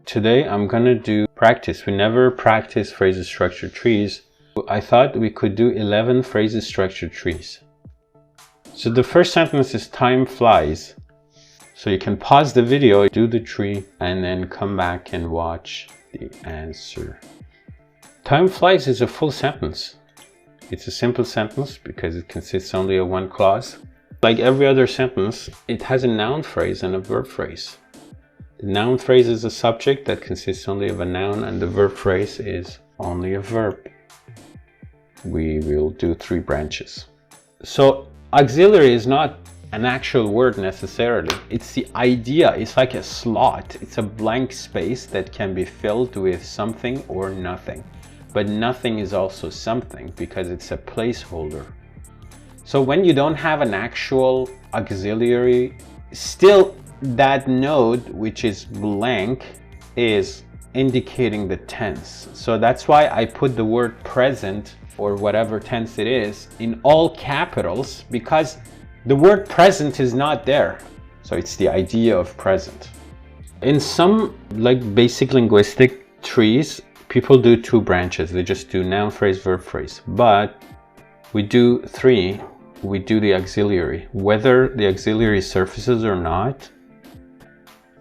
Today I'm gonna do practice. We never practice phrases structure trees. I thought we could do 11 phrases structure trees. So the first sentence is time flies. So you can pause the video, do the tree, and then come back and watch the answer. Time flies is a full sentence. It's a simple sentence because it consists only of one clause. Like every other sentence, it has a noun phrase and a verb phrase. The noun phrase is a subject that consists only of a noun, and the verb phrase is only a verb. We will do 3 branches. So auxiliary is not an actual word necessarily. It's the idea. It's like a slot. It's a blank space that can be filled with something or nothing. But nothing is also something because it's a placeholder. So when you don't have an actual auxiliary, still that node, which is blank, is indicating the tense. So that's why I put the word present, or whatever tense it is, in all capitals, because the word present is not there. So it's the idea of present. In some like basic linguistic trees, people do 2 branches. They just do noun phrase, verb phrase. But we do 3. We do the auxiliary, whether the auxiliary surfaces or not.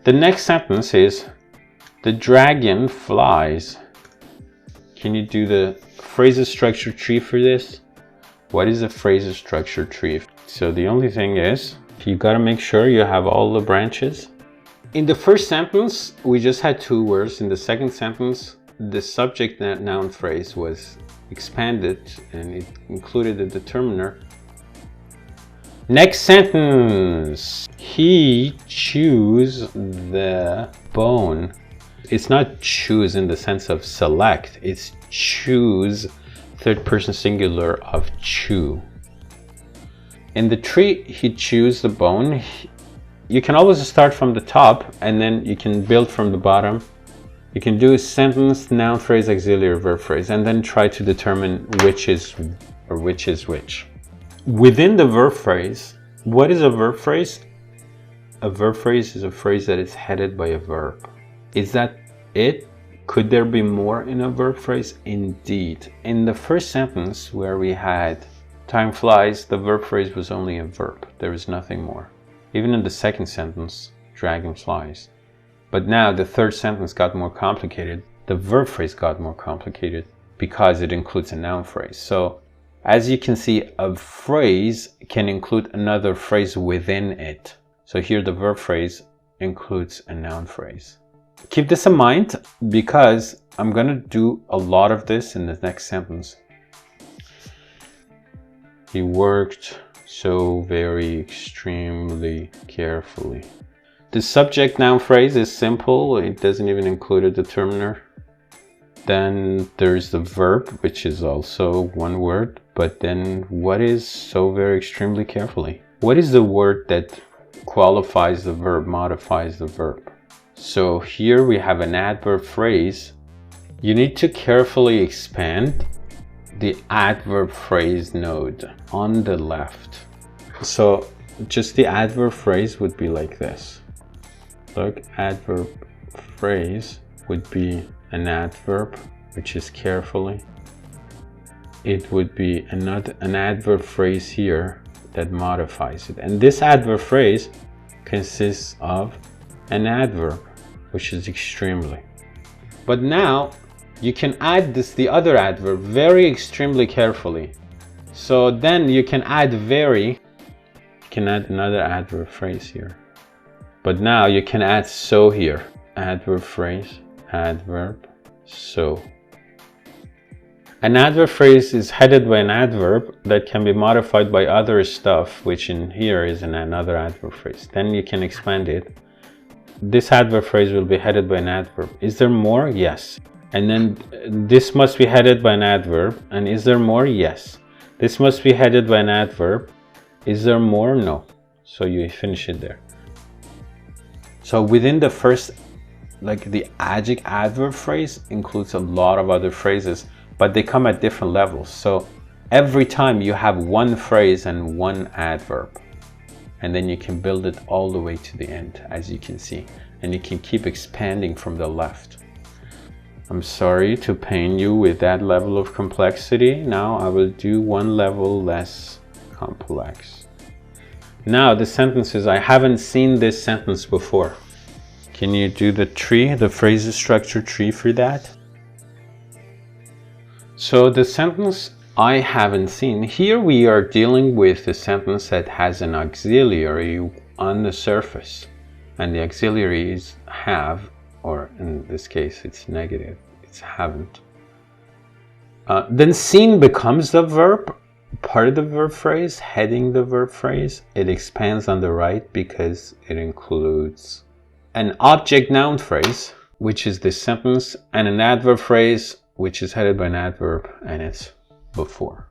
The next sentence is, the dragon flies. Can you do the phrases structure tree for this? What is a phrases structure tree? So the only thing is, you gotta make sure you have all the branches. In the first sentence, we just had 2 words. In the second sentence, the subject noun phrase was expanded and it included a determiner. Next sentence, he chews the bone. It's not choose in the sense of select, it's choose, third person singular of chew. In the tree, he chews the bone. You can always start from the top and then you can build from the bottom. You can do a sentence, noun phrase, auxiliary, verb phrase, and then try to determine which is or which is which. Within the verb phrase, what is a verb phrase? A verb phrase is a phrase that is headed by a verb. Is that it? Could there be more in a verb phrase? Indeed. In the first sentence where we had time flies, the verb phrase was only a verb. There is nothing more. Even in the second sentence, dragon flies. But now the third sentence got more complicated. The verb phrase got more complicated because it includes a noun phrase. So as you can see, a phrase can include another phrase within it. So here the verb phrase includes a noun phrase. Keep this in mind because I'm going to do a lot of this in the next sentence. He worked so very extremely carefully. The subject noun phrase is simple. It doesn't even include a determiner. Then there's the verb, which is also one word. But then what is so very extremely carefully? What is the word that qualifies the verb, modifies the verb? So here we have an adverb phrase. You need to carefully expand the adverb phrase node on the left. So just the adverb phrase would be like this. Look, adverb phrase would be an adverb, which is carefully. It would be an adverb phrase here that modifies it. And this adverb phrase consists of an adverb, which is extremely. But now you can add the other adverb, very extremely carefully. So then you can add very. You can add another adverb phrase here. But now you can add so here. Adverb phrase, adverb, so. An adverb phrase is headed by an adverb that can be modified by other stuff, which in here is in another adverb phrase. Then you can expand it. This adverb phrase will be headed by an adverb. Is there more? Yes. And then this must be headed by an adverb. And is there more? Yes. This must be headed by an adverb. Is there more? No. So you finish it there. So within the first, like the adverb phrase includes a lot of other phrases, but they come at different levels. So every time you have one phrase and one adverb, and then you can build it all the way to the end, as you can see. and it can keep expanding from the left. I'm sorry to pain you with that level of complexity. Now I will do one level less complex. Now the sentences, I haven't seen this sentence before. Can you do the tree, the phrase structure tree for that? So the sentence I haven't seen, here we are dealing with a sentence that has an auxiliary on the surface, and the auxiliary is have, or in this case it's negative, it's haven't. Then seen becomes the verb, part of the verb phrase, heading the verb phrase. It expands on the right because it includes an object noun phrase, which is this sentence, and an adverb phrase, which is headed by an adverb, and it's before.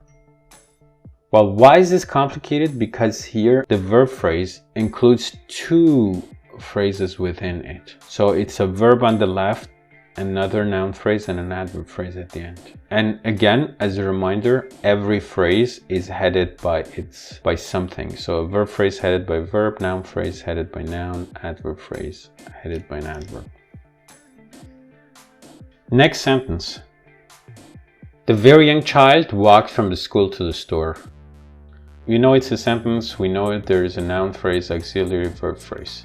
Well, why is this complicated? Because here the verb phrase includes two phrases within it. So it's a verb on the left, another noun phrase, and an adverb phrase at the end. And again, as a reminder, every phrase is headed by something. So a verb phrase headed by verb, noun phrase headed by noun, adverb phrase headed by an adverb. Next sentence. The very young child walked from the school to the store. We know it's a sentence. We know there is a noun phrase, auxiliary, verb phrase.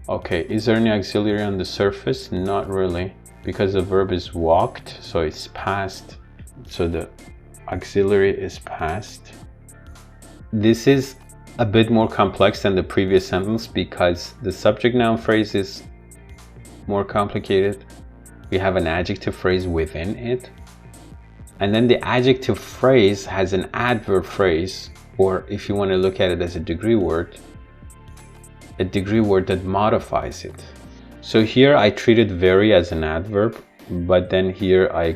Okay, is there any auxiliary on the surface? Not really, because the verb is walked, so it's past. So the auxiliary is past. This is a bit more complex than the previous sentence because the subject noun phrase is more complicated. We have an adjective phrase within it. And then the adjective phrase has an adverb phrase, or if you want to look at it as a degree word that modifies it. So here I treated very as an adverb, but then here I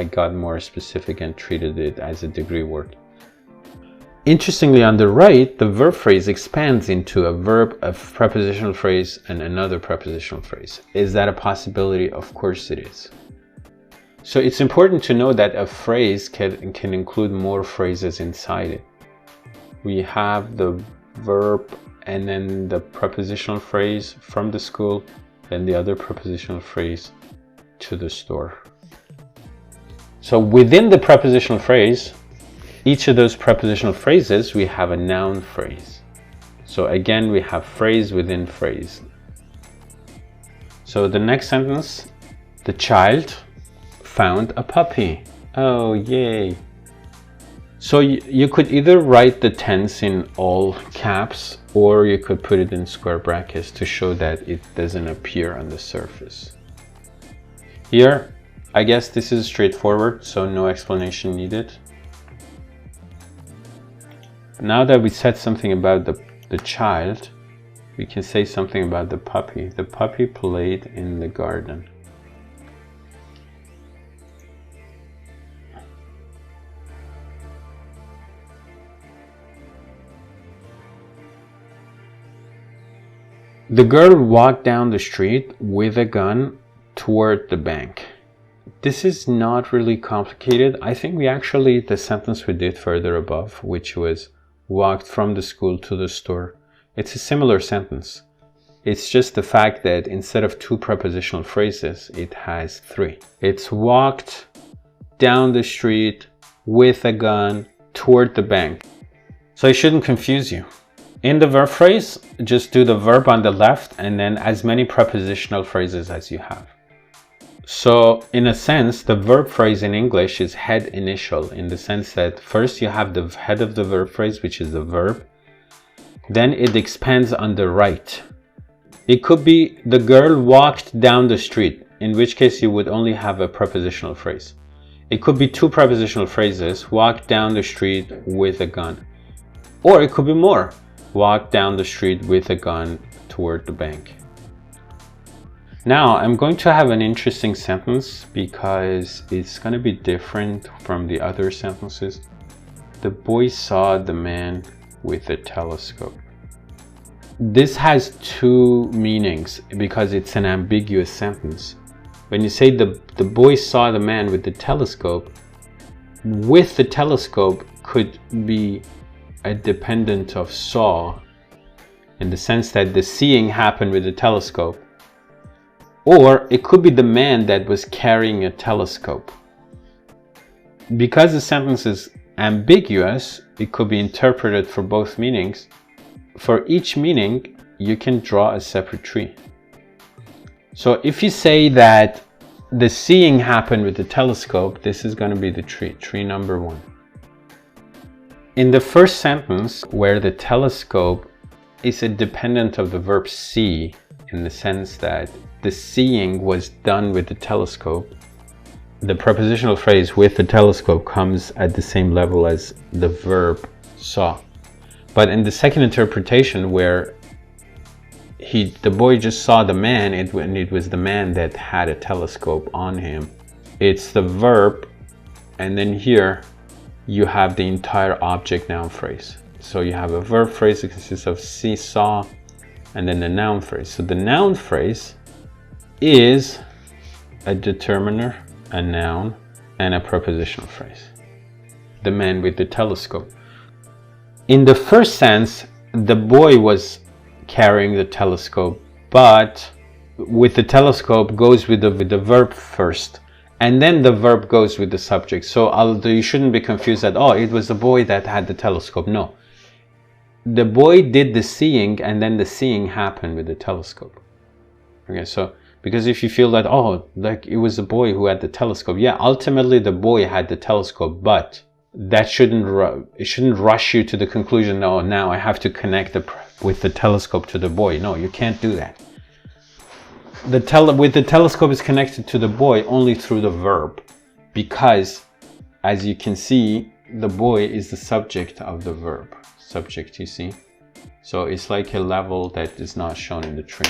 got more specific and treated it as a degree word. Interestingly, on the right, the verb phrase expands into a verb, a prepositional phrase, and another prepositional phrase. Is that a possibility? Of course it is. So it's important to know that a phrase can include more phrases inside it. We have the verb and then the prepositional phrase from the school, then the other prepositional phrase to the store. So within the prepositional phrase, each of those prepositional phrases, we have a noun phrase. So again, we have phrase within phrase. So the next sentence, the child found a puppy. Oh, yay. So you could either write the tense in all caps, or you could put it in square brackets to show that it doesn't appear on the surface. Here, I guess this is straightforward, so no explanation needed. Now that we said something about the child, we can say something about the puppy. The puppy played in the garden. The girl walked down the street with a gun toward the bank. This is not really complicated. I think the sentence we did further above, which was walked from the school to the store, it's a similar sentence. It's just the fact that instead of two prepositional phrases, it has three. It's walked down the street with a gun toward the bank. So it shouldn't confuse you. In the verb phrase, just do the verb on the left and then as many prepositional phrases as you have. So in a sense, the verb phrase in English is head initial, in the sense that first you have the head of the verb phrase, which is the verb. Then it expands on the right. It could be the girl walked down the street, in which case you would only have a prepositional phrase. It could be two prepositional phrases, walked down the street with a gun. Or it could be more. Walk down the street with a gun toward the bank. Now I'm going to have an interesting sentence because it's going to be different from the other sentences. The boy saw the man with a telescope. This has two meanings because it's an ambiguous sentence. When you say the boy saw the man with the telescope, with the telescope could be a dependent of saw, in the sense that the seeing happened with the telescope, Or it could be the man that was carrying a telescope. Because the sentence is ambiguous, it could be interpreted for both meanings. For each meaning, you can draw a separate tree. So if you say that the seeing happened with the telescope, this is going to be the tree number 1. In the first sentence, where the telescope is a dependent of the verb see, in the sense that the seeing was done with the telescope, the prepositional phrase with the telescope comes at the same level as the verb saw. But in the second interpretation, where the boy just saw the man, it was the man that had a telescope on him. It's the verb, and then here you have the entire object noun phrase. So you have a verb phrase that consists of see, saw, and then the noun phrase. So the noun phrase is a determiner, a noun, and a prepositional phrase. The man with the telescope. In the first sense, the boy was carrying the telescope, but with the telescope goes with the verb first, and then the verb goes with the subject. So you shouldn't be confused that, oh, it was the boy that had the telescope. No. The boy did the seeing, and then the seeing happened with the telescope. Okay, so because if you feel that, oh, like it was the boy who had the telescope, yeah, ultimately the boy had the telescope, but that shouldn't rush you to the conclusion, oh, now I have to connect with the telescope to the boy. No, you can't do that. With the telescope is connected to the boy only through the verb, because as you can see, the boy is the subject of the verb. Subject, you see? So it's like a level that is not shown in the tree.